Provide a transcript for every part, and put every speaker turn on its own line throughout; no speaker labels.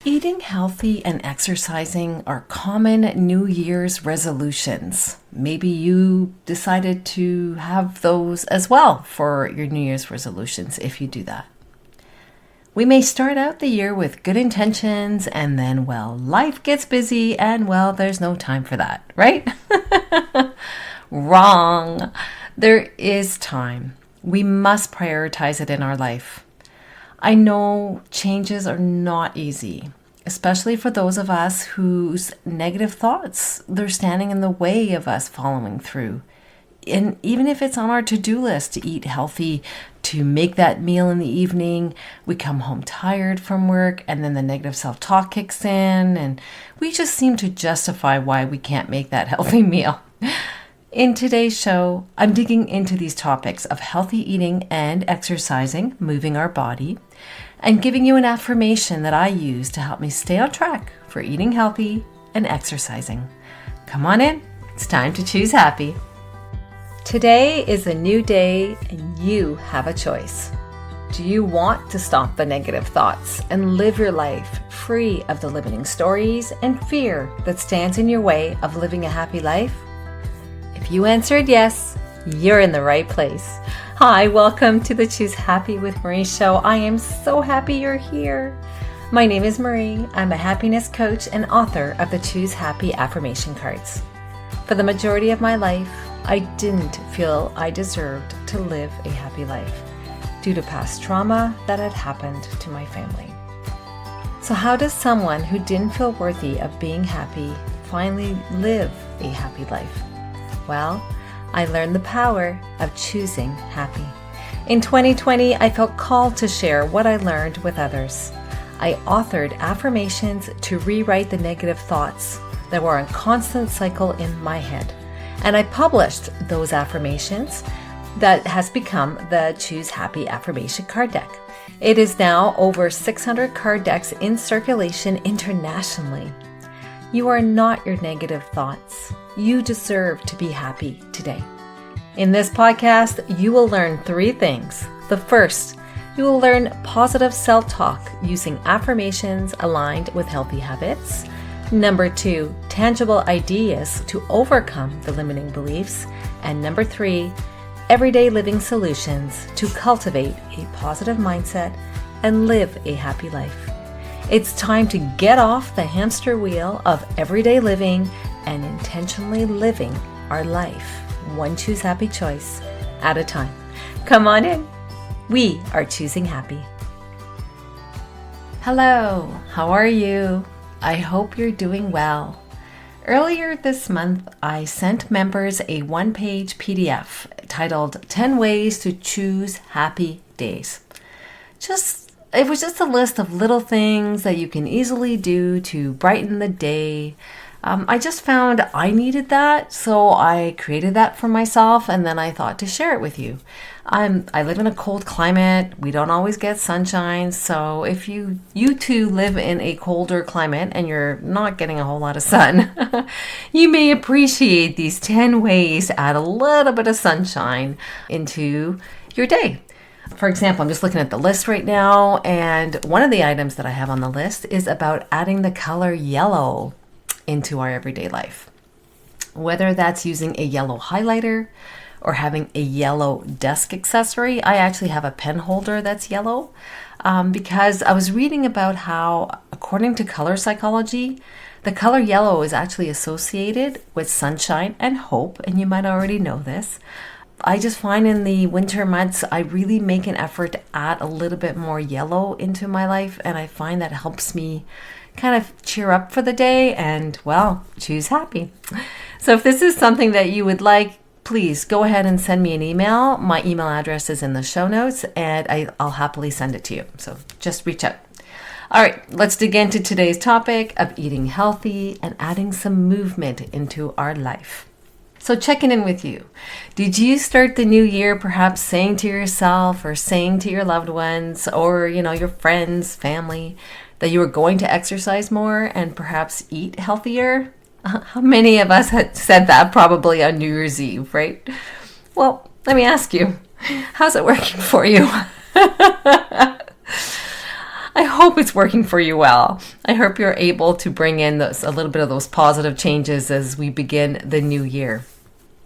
Eating healthy and exercising are common New Year's resolutions. Maybe you decided to have those as well for your New Year's resolutions if you do that. We may start out the year with good intentions and then, life gets busy and, there's no time for that, right? Wrong. There is time. We must prioritize it in our life. I know changes are not easy, especially for those of us whose negative thoughts, they're standing in the way of us following through. And even if it's on our to-do list to eat healthy, to make that meal in the evening, we come home tired from work and then the negative self-talk kicks in and we just seem to justify why we can't make that healthy meal. In today's show, I'm digging into these topics of healthy eating and exercising, moving our body, and giving you an affirmation that I use to help me stay on track for eating healthy and exercising. Come on in, it's time to choose happy. Today is a new day and you have a choice. Do you want to stop the negative thoughts and live your life free of the limiting stories and fear that stands in your way of living a happy life? If you answered yes, you're in the right place. Hi, welcome to the Choose Happy with Marie show. I am so happy you're here. My name is Marie. I'm a happiness coach and author of the Choose Happy affirmation cards. For the majority of my life, I didn't feel I deserved to live a happy life due to past trauma that had happened to my family. So how does someone who didn't feel worthy of being happy finally live a happy life? Well, I learned the power of choosing happy. In 2020, I felt called to share what I learned with others. I authored affirmations to rewrite the negative thoughts that were a constant cycle in my head. And I published those affirmations that has become the Choose Happy affirmation card deck. It is now over 600 card decks in circulation internationally. You are not your negative thoughts. You deserve to be happy today. In this podcast, you will learn 3 things. The first, you will learn positive self-talk using affirmations aligned with healthy habits. Number 2, tangible ideas to overcome the limiting beliefs. And number 3, everyday living solutions to cultivate a positive mindset and live a happy life. It's time to get off the hamster wheel of everyday living and intentionally living our life, one Choose Happy choice at a time. Come on in. We are choosing happy. Hello, how are you? I hope you're doing well. Earlier this month, I sent members a 1-page PDF titled 10 Ways to Choose Happy Days. It was just a list of little things that you can easily do to brighten the day. I just found I needed that, so I created that for myself, and then I thought to share it with you. I live in a cold climate. We don't always get sunshine, so if you too live in a colder climate and you're not getting a whole lot of sun, you may appreciate these 10 ways to add a little bit of sunshine into your day. For example, I'm just looking at the list right now, and one of the items that I have on the list is about adding the color yellow into our everyday life. Whether that's using a yellow highlighter or having a yellow desk accessory. I actually have a pen holder that's yellow because I was reading about how, according to color psychology, the color yellow is actually associated with sunshine and hope, and you might already know this. I just find in the winter months, I really make an effort to add a little bit more yellow into my life, and I find that helps me kind of cheer up for the day and, choose happy. So if this is something that you would like, please go ahead and send me an email. My email address is in the show notes, and I'll happily send it to you. So just reach out. All right, let's dig into today's topic of eating healthy and adding some movement into our life. So checking in with you. Did you start the new year perhaps saying to yourself or saying to your loved ones or, your friends, family, that you were going to exercise more and perhaps eat healthier? How many of us had said that probably on New Year's Eve, right? Well, let me ask you, how's it working for you? I hope it's working for you well. I hope you're able to bring in a little bit of those positive changes as we begin the new year.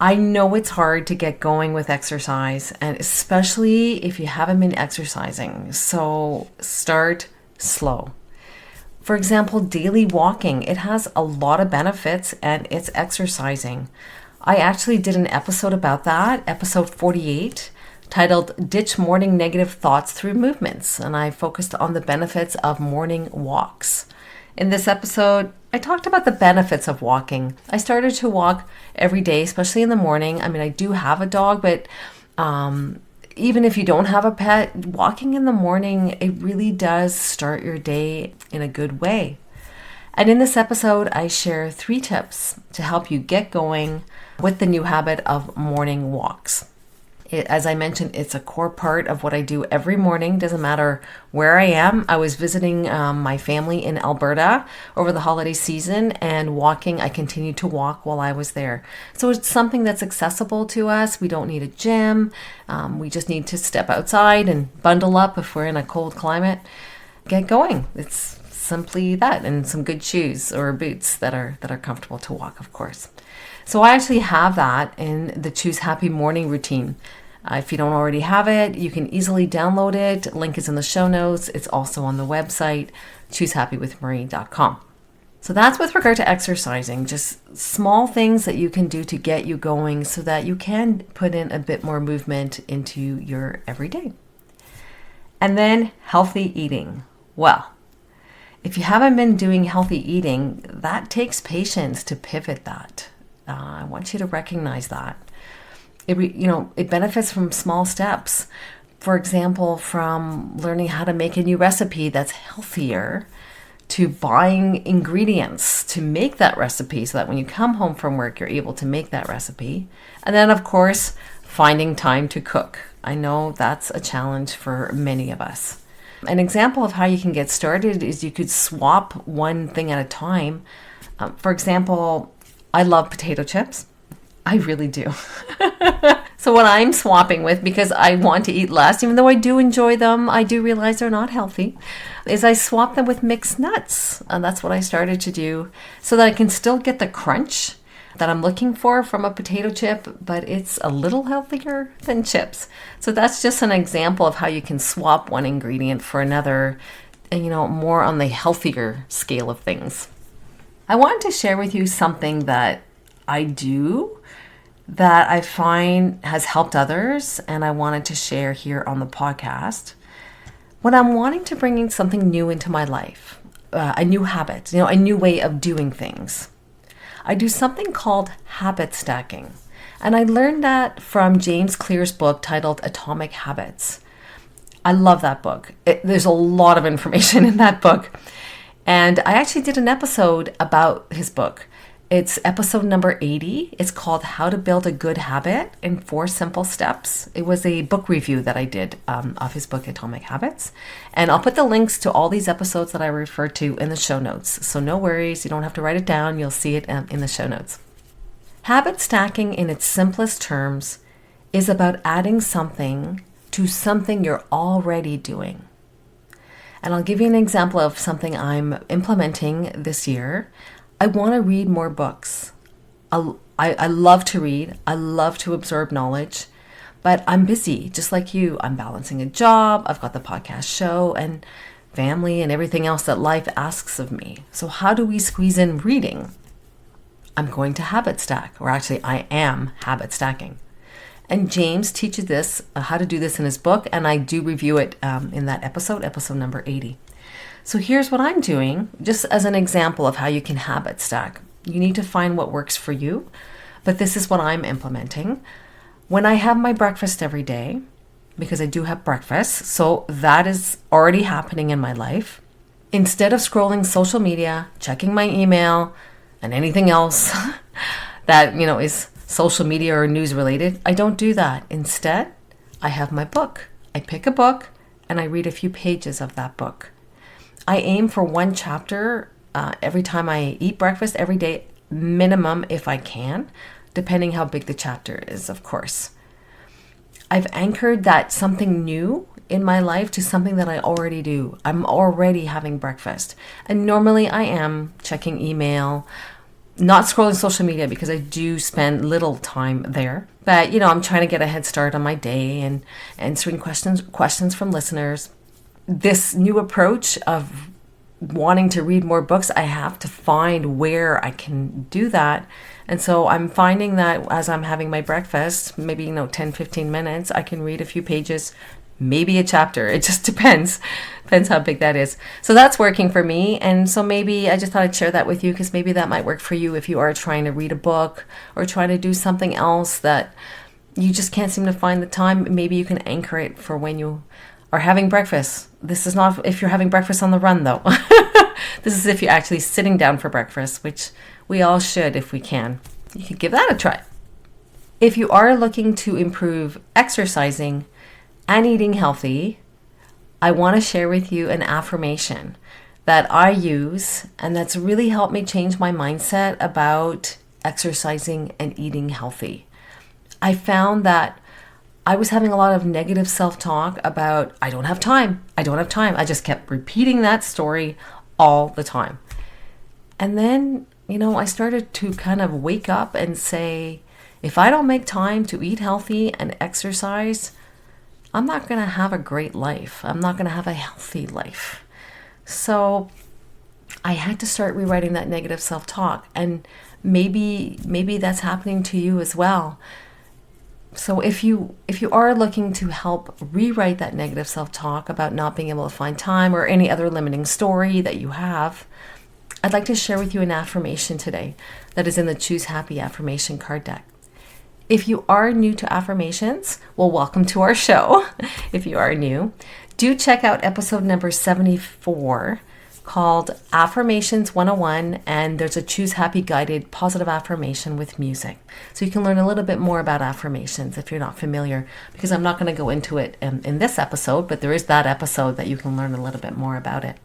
I know it's hard to get going with exercise, and especially if you haven't been exercising. So start slow. For example, daily walking, it has a lot of benefits and it's exercising. I actually did an episode about that, episode 48, titled Ditch Morning Negative Thoughts Through Movements, and I focused on the benefits of morning walks. In this episode, I talked about the benefits of walking. I started to walk every day, especially in the morning. I mean, I do have a dog, but even if you don't have a pet, walking in the morning, it really does start your day in a good way. And in this episode, I share 3 tips to help you get going with the new habit of morning walks. As I mentioned, it's a core part of what I do every morning. Doesn't matter where I am. I was visiting my family in Alberta over the holiday season, and I continued to walk while I was there. So it's something that's accessible to us. We don't need a gym. We just need to step outside and bundle up if we're in a cold climate. Get going. It's simply that, and some good shoes or boots that are comfortable to walk, of course. So I actually have that in the Choose Happy Morning routine. If you don't already have it, you can easily download it. Link is in the show notes. It's also on the website, choosehappywithmarie.com. So that's with regard to exercising, just small things that you can do to get you going so that you can put in a bit more movement into your everyday. And then healthy eating. Well, if you haven't been doing healthy eating, that takes patience to pivot that. I want you to recognize that. It benefits from small steps. For example, from learning how to make a new recipe that's healthier to buying ingredients to make that recipe so that when you come home from work, you're able to make that recipe. And then, of course, finding time to cook. I know that's a challenge for many of us. An example of how you can get started is you could swap one thing at a time. For example, I love potato chips. I really do. So what I'm swapping with, because I want to eat less, even though I do enjoy them, I do realize they're not healthy, is I swap them with mixed nuts. And that's what I started to do so that I can still get the crunch that I'm looking for from a potato chip, but it's a little healthier than chips. So that's just an example of how you can swap one ingredient for another, and more on the healthier scale of things. I wanted to share with you something that I do that I find has helped others, and I wanted to share here on the podcast. When I'm wanting to bring in something new into my life, a new habit, a new way of doing things, I do something called habit stacking. And I learned that from James Clear's book titled Atomic Habits. I love that book. There's a lot of information in that book. And I actually did an episode about his book. It's episode number 80. It's called How to Build a Good Habit in 4 Simple Steps. It was a book review that I did of his book, Atomic Habits. And I'll put the links to all these episodes that I refer to in the show notes. So no worries, you don't have to write it down. You'll see it in the show notes. Habit stacking in its simplest terms is about adding something to something you're already doing. And I'll give you an example of something I'm implementing this year. I want to read more books. I love to read. I love to absorb knowledge, but I'm busy, just like you. I'm balancing a job. I've got the podcast show and family and everything else that life asks of me. So how do we squeeze in reading? I'm going to habit stack, or actually I am habit stacking. And James teaches this, how to do this in his book, and I do review it in that episode number 80. So here's what I'm doing, just as an example of how you can habit stack. You need to find what works for you, but this is what I'm implementing. When I have my breakfast every day, because I do have breakfast, so that is already happening in my life. Instead of scrolling social media, checking my email, and anything else that, is social media or news related, I don't do that. Instead, I have my book. I pick a book and I read a few pages of that book. I aim for 1 chapter every time I eat breakfast every day, minimum if I can, depending how big the chapter is, of course. I've anchored that something new in my life to something that I already do. I'm already having breakfast. And normally I am checking email, not scrolling social media because I do spend little time there. But, I'm trying to get a head start on my day and answering questions from listeners. This new approach of wanting to read more books, I have to find where I can do that. And so I'm finding that as I'm having my breakfast, maybe, 10, 15 minutes, I can read a few pages, maybe a chapter. It just depends how big that is. So that's working for me. And so maybe I just thought I'd share that with you because maybe that might work for you if you are trying to read a book or trying to do something else that you just can't seem to find the time. Maybe you can anchor it for when you are having breakfast. This is not if you're having breakfast on the run, though. This is if you're actually sitting down for breakfast, which we all should if we can. You could give that a try. If you are looking to improve exercising and eating healthy, I want to share with you an affirmation that I use and that's really helped me change my mindset about exercising and eating healthy. I found that I was having a lot of negative self-talk about, I don't have time. I just kept repeating that story all the time. And then, I started to kind of wake up and say, if I don't make time to eat healthy and exercise, I'm not going to have a great life. I'm not going to have a healthy life. So I had to start rewriting that negative self-talk. And maybe that's happening to you as well. So if you are looking to help rewrite that negative self-talk about not being able to find time or any other limiting story that you have, I'd like to share with you an affirmation today that is in the Choose Happy Affirmation card deck. If you are new to affirmations, well, welcome to our show. If you are new, do check out episode number 74 called Affirmations 101, and there's a Choose Happy guided positive affirmation with music. So you can learn a little bit more about affirmations if you're not familiar, because I'm not going to go into it in this episode, but there is that episode that you can learn a little bit more about it.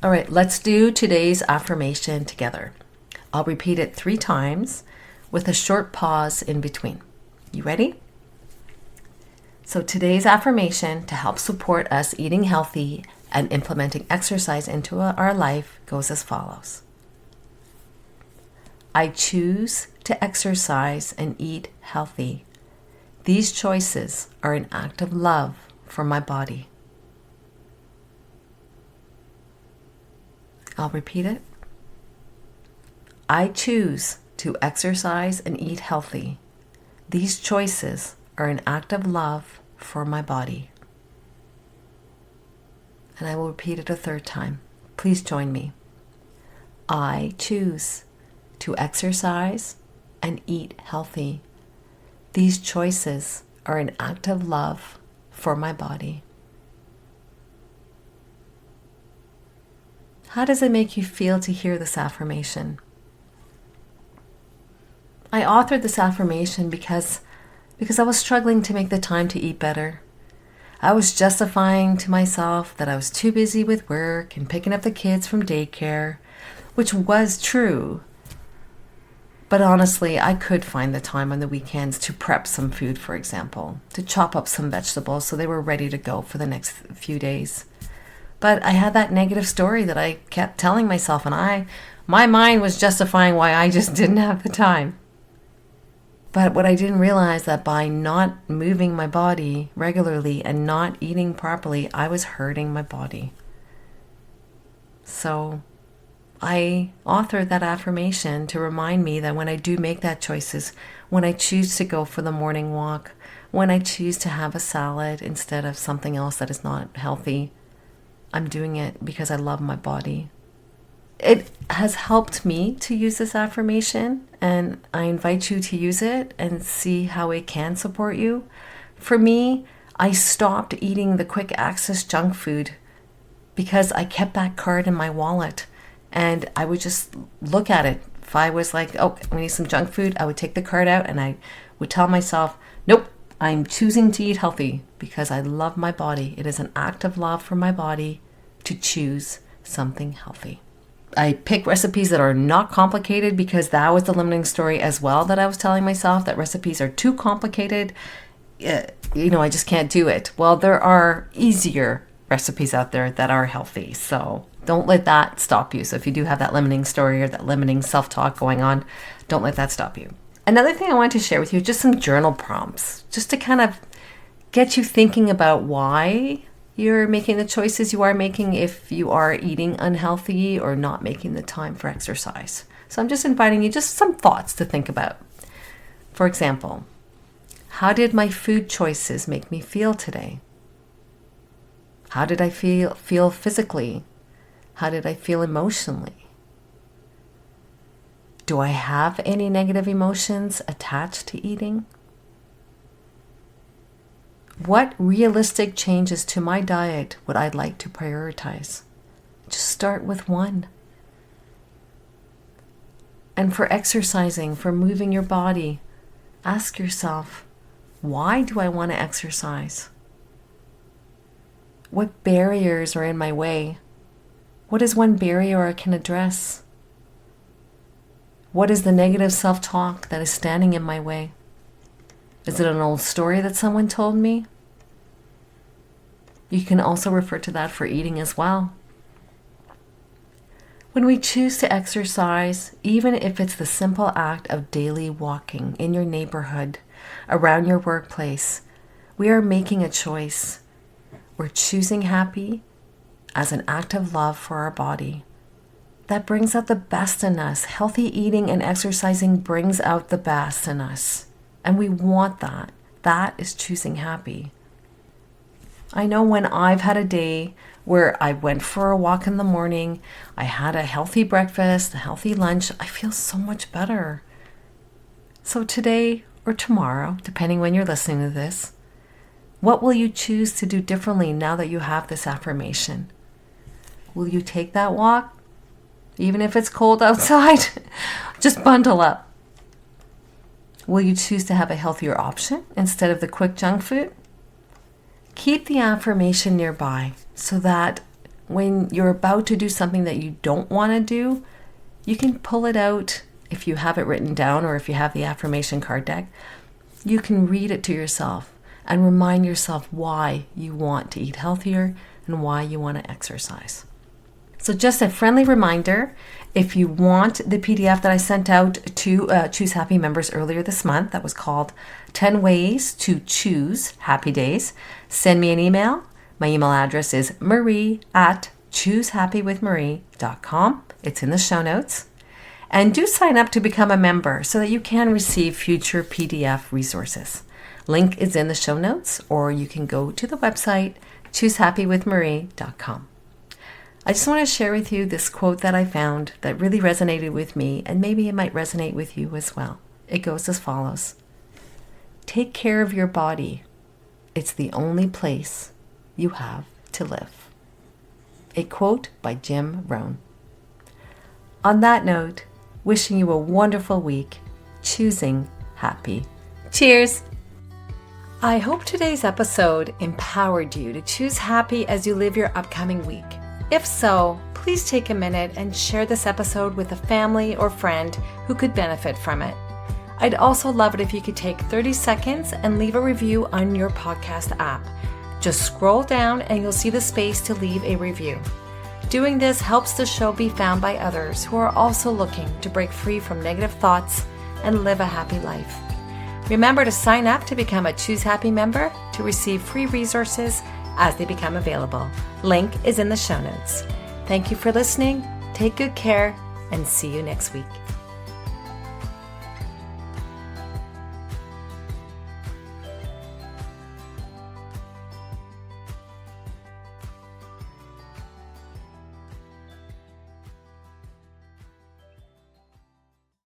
All right, let's do today's affirmation together. I'll repeat it 3 times with a short pause in between. You ready? So today's affirmation to help support us eating healthy and implementing exercise into our life goes as follows. I choose to exercise and eat healthy. These choices are an act of love for my body. I'll repeat it. I choose to exercise and eat healthy. These choices are an act of love for my body. And I will repeat it a 3rd time. Please join me. I choose to exercise and eat healthy. These choices are an act of love for my body. How does it make you feel to hear this affirmation? I authored this affirmation because I was struggling to make the time to eat better. I was justifying to myself that I was too busy with work and picking up the kids from daycare, which was true. But honestly, I could find the time on the weekends to prep some food, for example, to chop up some vegetables so they were ready to go for the next few days. But I had that negative story that I kept telling myself, and my mind was justifying why I just didn't have the time. But what I didn't realize that by not moving my body regularly and not eating properly, I was hurting my body. So I authored that affirmation to remind me that when I do make that choices, when I choose to go for the morning walk, when I choose to have a salad instead of something else that is not healthy, I'm doing it because I love my body. It has helped me to use this affirmation, and I invite you to use it and see how it can support you. For me, I stopped eating the quick access junk food because I kept that card in my wallet, and I would just look at it. If I was like, oh, we need some junk food, I would take the card out and I would tell myself, nope, I'm choosing to eat healthy because I love my body. It is an act of love for my body to choose something healthy. I pick recipes that are not complicated because that was the limiting story as well that I was telling myself, that recipes are too complicated. I just can't do it. Well, there are easier recipes out there that are healthy. So don't let that stop you. So if you do have that limiting story or that limiting self-talk going on, don't let that stop you. Another thing I wanted to share with you is just some journal prompts, just to kind of get you thinking about why you're making the choices you are making if you are eating unhealthy or not making the time for exercise. So I'm just inviting you just some thoughts to think about. For example, how did my food choices make me feel today? How did I feel physically? How did I feel emotionally? Do I have any negative emotions attached to eating? What realistic changes to my diet would I like to prioritize? Just start with one. And for exercising, for moving your body, ask yourself, why do I want to exercise? What barriers are in my way? What is one barrier I can address? What is the negative self-talk that is standing in my way? Is it an old story that someone told me? You can also refer to that for eating as well. When we choose to exercise, even if it's the simple act of daily walking in your neighborhood, around your workplace, we are making a choice. We're choosing happy as an act of love for our body. That brings out the best in us. Healthy eating and exercising brings out the best in us. And we want that. That is choosing happy. I know when I've had a day where I went for a walk in the morning, I had a healthy breakfast, a healthy lunch, I feel so much better. So today or tomorrow, depending when you're listening to this, what will you choose to do differently now that you have this affirmation? Will you take that walk? Even if it's cold outside, just bundle up. Will you choose to have a healthier option instead of the quick junk food? Keep the affirmation nearby so that when you're about to do something that you don't want to do, you can pull it out if you have it written down or if you have the affirmation card deck. You can read it to yourself and remind yourself why you want to eat healthier and why you want to exercise. So just a friendly reminder, if you want the PDF that I sent out to Choose Happy members earlier this month, that was called 10 Ways to Choose Happy Days, send me an email. My email address is marie@choosehappywithmarie.com. It's in the show notes. And do sign up to become a member so that you can receive future PDF resources. Link is in the show notes, or you can go to the website, choosehappywithmarie.com. I just want to share with you this quote that I found that really resonated with me, and maybe it might resonate with you as well. It goes as follows. Take care of your body. It's the only place you have to live. A quote by Jim Rohn. On that note, wishing you a wonderful week, choosing happy. Cheers! I hope today's episode empowered you to choose happy as you live your upcoming week. If so, please take a minute and share this episode with a family or friend who could benefit from it. I'd also love it if you could take 30 seconds and leave a review on your podcast app. Just scroll down and you'll see the space to leave a review. Doing this helps the show be found by others who are also looking to break free from negative thoughts and live a happy life. Remember to sign up to become a Choose Happy member to receive free resources as they become available. Link is in the show notes. Thank you for listening. Take good care and see you next week.